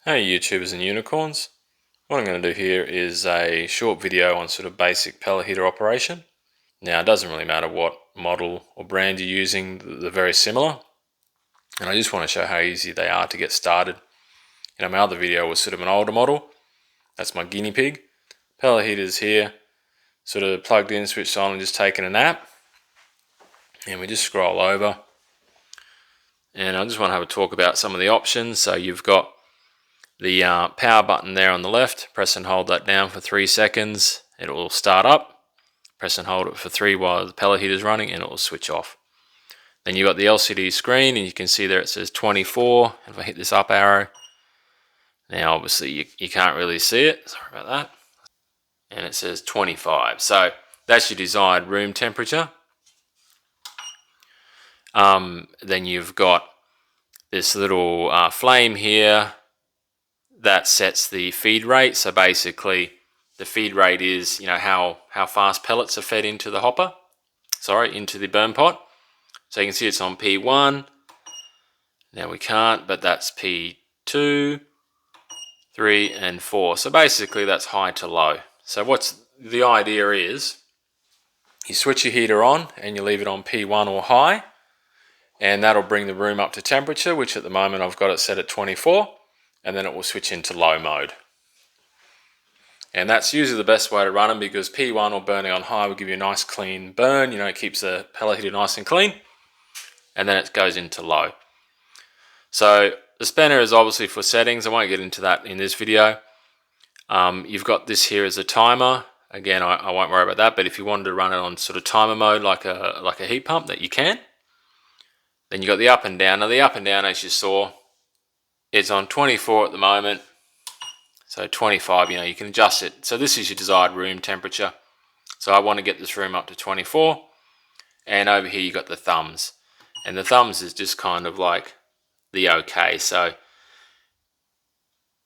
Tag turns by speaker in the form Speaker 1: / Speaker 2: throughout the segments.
Speaker 1: Hey YouTubers and unicorns. What I'm going to do here is a short video on sort of basic pellet heater operation. Now it doesn't really matter what model or brand you're using, they're very similar. And I just want to show how easy they are to get started. My other video was sort of an older model. That's my guinea pig. Pellet heater's here, sort of plugged in, switched on and just taking a nap. And we just scroll over. And I just want to have a talk about some of the options. So you've got the power button there on the left. Press and hold that down for 3 seconds. It will start up. Press and hold it for 3 while the pellet heater is running and it will switch off. Then you've got the LCD screen and you can see there it says 24. If I hit this up arrow, now obviously you can't really see it. Sorry about that. And it says 25. So that's your desired room temperature. Then you've got this little flame here that sets the feed rate. So basically the feed rate is, how fast pellets are fed into the hopper, into the burn pot. So you can see it's on P1. Now we can't, but that's P2, 3 and 4. So basically that's high to low. So what's the idea is you switch your heater on and you leave it on P1 or high, and that'll bring the room up to temperature, which at the moment I've got it set at 24. And then it will switch into low mode. And that's usually the best way to run them, because P1 or burning on high will give you a nice clean burn. It keeps the pellet heater nice and clean. And then it goes into low. So the spanner is obviously for settings. I won't get into that in this video. You've got this here as a timer. Again, I won't worry about that. But if you wanted to run it on sort of timer mode, like a heat pump, that you can. Then you've got the up and down. Now the up and down, as you saw, it's on 24 at the moment. So 25, you can adjust it. So this is your desired room temperature. So I want to get this room up to 24. And over here you got the thumbs. And the thumbs is just kind of like the okay. So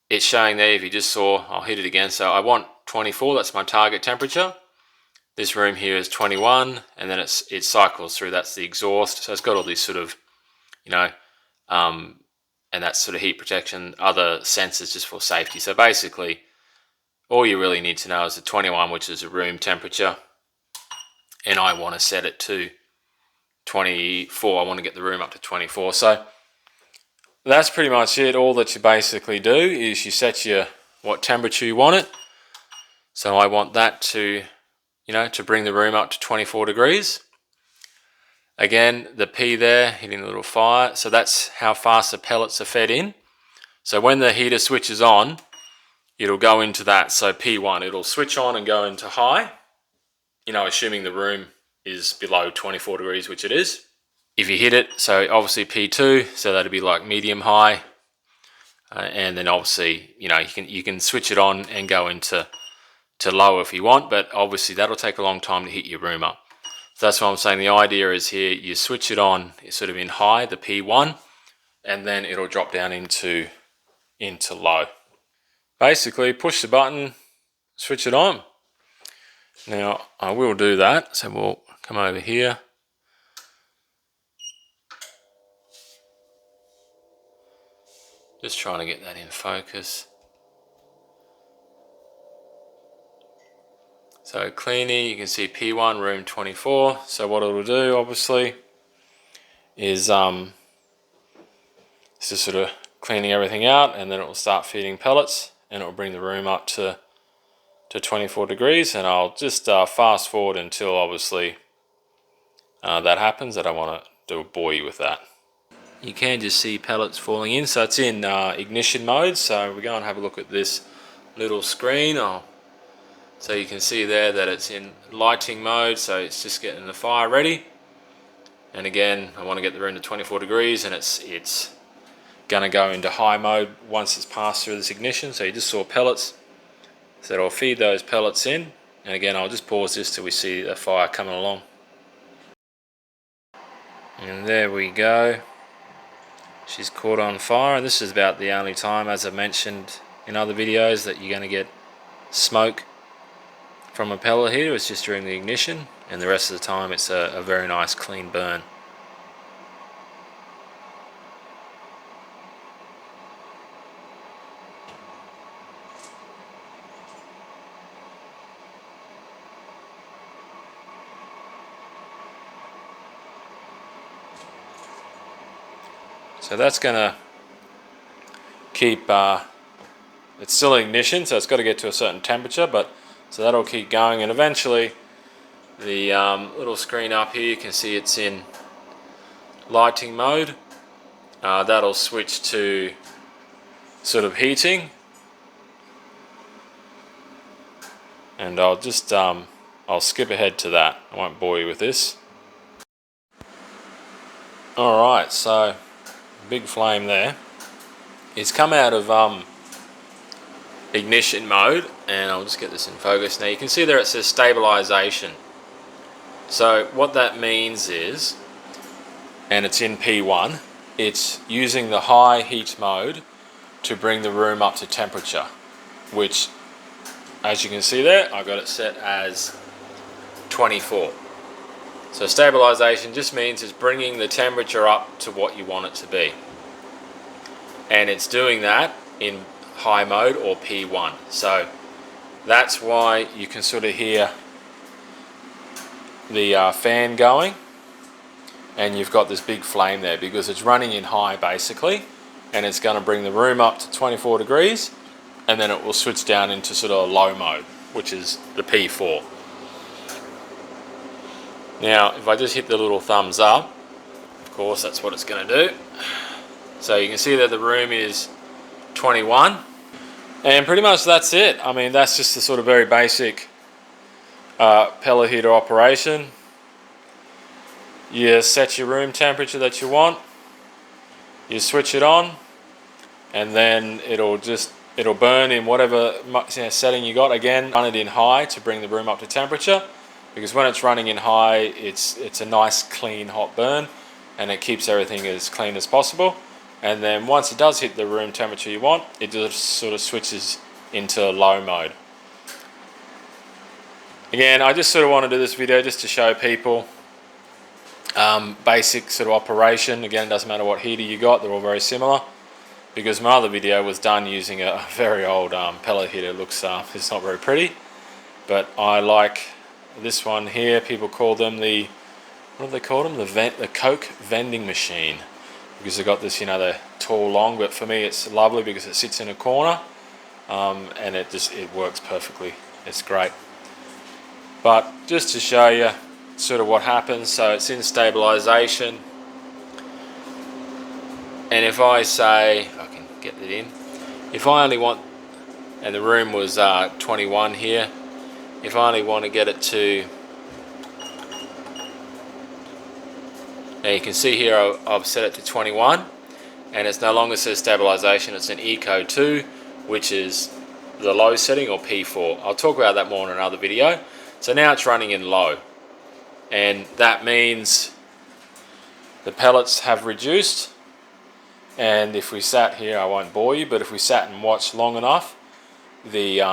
Speaker 1: it's showing there, if you just saw, I'll hit it again. So I want 24, that's my target temperature. This room here is 21, and then it cycles through, that's the exhaust. So it's got all these sort of, and that's sort of heat protection, other sensors just for safety. So basically, all you really need to know is the 21, which is a room temperature. And I want to set it to 24. I want to get the room up to 24. So that's pretty much it. All that you basically do is you set what temperature you want it. So I want that to, to bring the room up to 24 degrees. Again, the P there, hitting the little fire. So that's how fast the pellets are fed in. So when the heater switches on, it'll go into that. So P1, it'll switch on and go into high, assuming the room is below 24 degrees, which it is. If you hit it, so obviously P2, so that'll be like medium high. And then obviously, you can switch it on and go into low if you want, but obviously that'll take a long time to hit your room up. So that's what I'm saying. The idea is here, you switch it on, it's sort of in high, the P1, and then it'll drop down into low. Basically, push the button, switch it on. Now, I will do that, so we'll come over here. Just trying to get that in focus. So cleaning, you can see P1, room 24. So what it'll do, obviously, is it's just sort of cleaning everything out, and then it will start feeding pellets, and it will bring the room up to 24 degrees. And I'll just fast forward until obviously that happens. I don't want to bore you with that. You can just see pellets falling in. So it's in ignition mode. So we go and have a look at this little screen. So you can see there that it's in lighting mode, so it's just getting the fire ready. And again, I want to get the room to 24 degrees, and it's going to go into high mode once it's passed through this ignition. So you just saw pellets, so I'll feed those pellets in. And again, I'll just pause this till we see the fire coming along. And there we go. She's caught on fire. This is about the only time, as I mentioned in other videos, that you're going to get smoke from a pellet heater. It's just during the ignition, and the rest of the time it's a very nice clean burn. So that's going to keep, it's still in ignition, so it's got to get to a certain temperature, but so that'll keep going, and eventually the little screen up here, you can see it's in lighting mode. That'll switch to sort of heating, and I'll just I'll skip ahead to that. I won't bore you with this. Alright, so big flame there. It's come out of ignition mode, and I'll just get this in focus now. You can see there it says stabilization. So what that means is, and it's in P1, it's using the high heat mode to bring the room up to temperature, which, as you can see there, I got it set as 24. So stabilization just means it's bringing the temperature up to what you want it to be, and it's doing that in high mode or P1. So that's why you can sort of hear the fan going, and you've got this big flame there because it's running in high basically, and it's going to bring the room up to 24 degrees, and then it will switch down into sort of low mode, which is the P4. Now if I just hit the little thumbs up, of course that's what it's going to do. So you can see that the room is 21, and pretty much that's it. I mean, that's just the sort of very basic pellet heater operation. You set your room temperature that you want, you switch it on, and then it'll burn in whatever setting you got. Again, run it in high to bring the room up to temperature, because when it's running in high, it's a nice clean hot burn, and it keeps everything as clean as possible. And then once it does hit the room temperature you want, it just sort of switches into low mode. Again, I just sort of want to do this video just to show people basic sort of operation. Again, it doesn't matter what heater you got, they're all very similar, because my other video was done using a very old pellet heater. It looks it's not very pretty, but I like this one here. People call them the, what do they call them? The Coke vending machine, because they've got this, you know, they're tall, long, but for me it's lovely because it sits in a corner, and it works perfectly. It's great. But just to show you sort of what happens, so it's in stabilization, and if I say, if I can get it in, if I only want, and the room was 21 here, if I only want to get it to, now you can see here I've set it to 21, and it's no longer says stabilization, it's an Eco 2, which is the low setting, or P4. I'll talk about that more in another video. So now it's running in low, and that means the pellets have reduced, and if we sat here, I won't bore you, but if we sat and watched long enough, the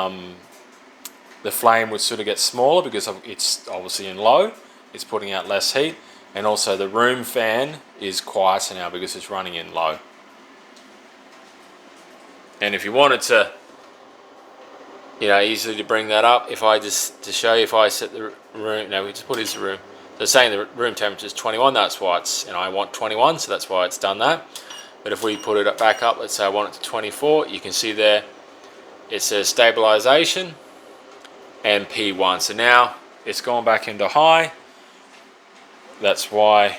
Speaker 1: flame would sort of get smaller because it's obviously in low, it's putting out less heat, and also the room fan is quieter now because it's running in low. And if you wanted to, you know, easily to bring that up, if I just, to show you, if I set the room, no, we just put is the room, so saying the room temperature is 21, that's why it's, and I want 21, so that's why it's done that. But if we put it back up, let's say I want it to 24, you can see there it says stabilization and P1. So now it's gone back into high. That's why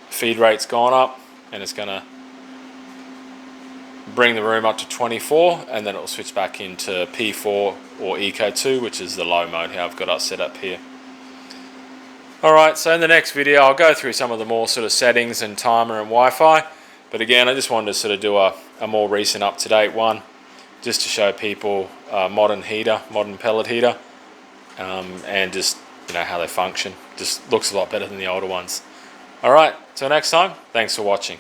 Speaker 1: feed rate's gone up, and it's going to bring the room up to 24, and then it will switch back into P4 or Eco 2, which is the low mode, how I've got it set up here. Alright, so in the next video I'll go through some of the more sort of settings and timer and Wi-Fi, but again I just wanted to sort of do a more recent up-to-date one, just to show people modern pellet heater, and just, you know, how they function. Just looks a lot better than the older ones. Alright, till next time, thanks for watching.